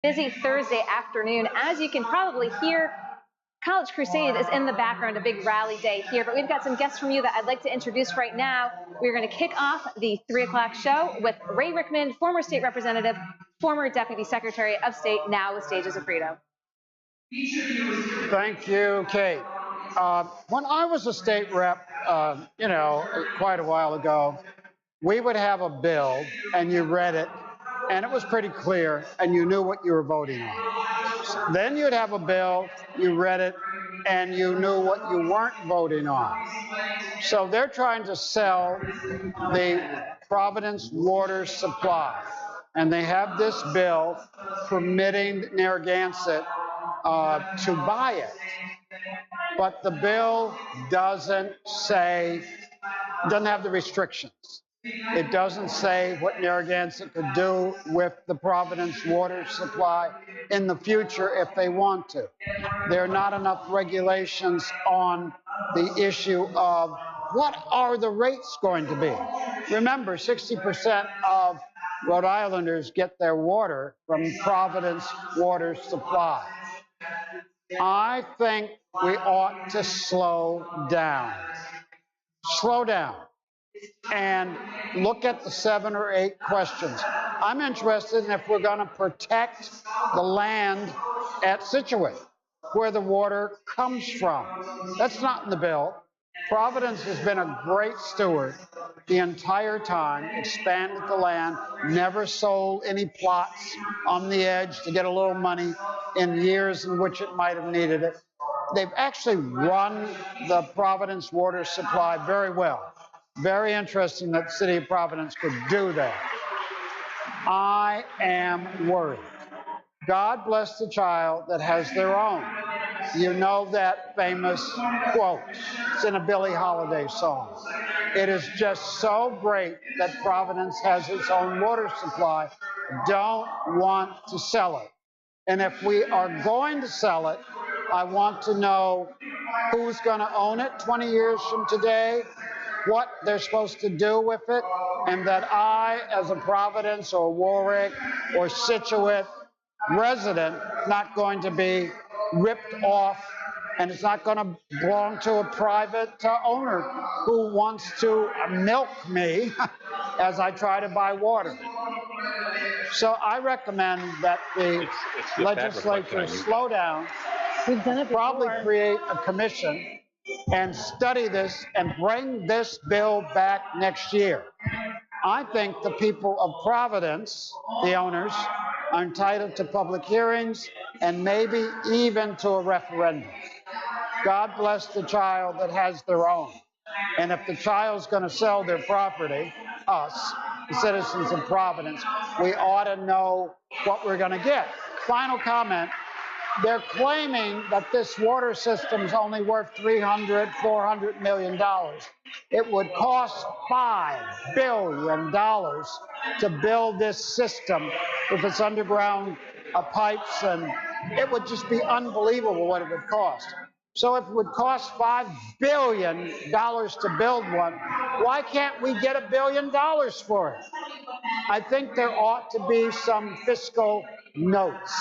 Busy Thursday afternoon. As you can probably hear, College Crusade is in the background, a big rally day here, but we've got some guests from you that I'd like to introduce right now. We're going to kick off the 3 o'clock show with Ray Rickman, former state representative, former deputy secretary of state, now with Stages of Freedom. Thank you, Kate. When I was a state rep, quite a while ago, we would have a bill and you read it and it was pretty clear and you knew what you were voting on. Then you'd have a bill, you read it, and you knew what you weren't voting on. So they're trying to sell the Providence water supply. And they have this bill permitting Narragansett to buy it. But the bill doesn't have the restrictions. It doesn't say what Narragansett could do with the Providence water supply in the future if they want to. There are not enough regulations on the issue of what are the rates going to be. Remember, 60% of Rhode Islanders get their water from Providence water supply. I think we ought to slow down. Slow down. And look at the 7 or 8 questions. I'm interested in if we're going to protect the land at Scituate, where the water comes from. That's not in the bill. Providence has been a great steward the entire time, expanded the land, never sold any plots on the edge to get a little money in years in which it might have needed it. They've actually run the Providence water supply very well. Very interesting that the city of Providence could do that. I am worried. God bless the child that has their own. You know that famous quote. It's in a Billie Holiday song. It is just so great that Providence has its own water supply. Don't want to sell it. And if we are going to sell it, I want to know who's going to own it 20 years from today, what they're supposed to do with it, and that I, as a Providence or Warwick or Scituate resident, not going to be ripped off, and it's not going to belong to a private owner who wants to milk me as I try to buy water. So I recommend that the legislature slow down, probably create a commission and study this and bring this bill back next year. I think the people of Providence, the owners, are entitled to public hearings and maybe even to a referendum. God bless the child that has their own. And if the child's going to sell their property, us, the citizens of Providence, we ought to know what we're going to get. Final comment. They're claiming that this water system is only worth $400 million. It would cost $5 billion to build this system with its underground pipes, and it would just be unbelievable what it would cost. So if it would cost $5 billion to build one, why can't we get $1 billion for it? I think there ought to be some fiscal notes.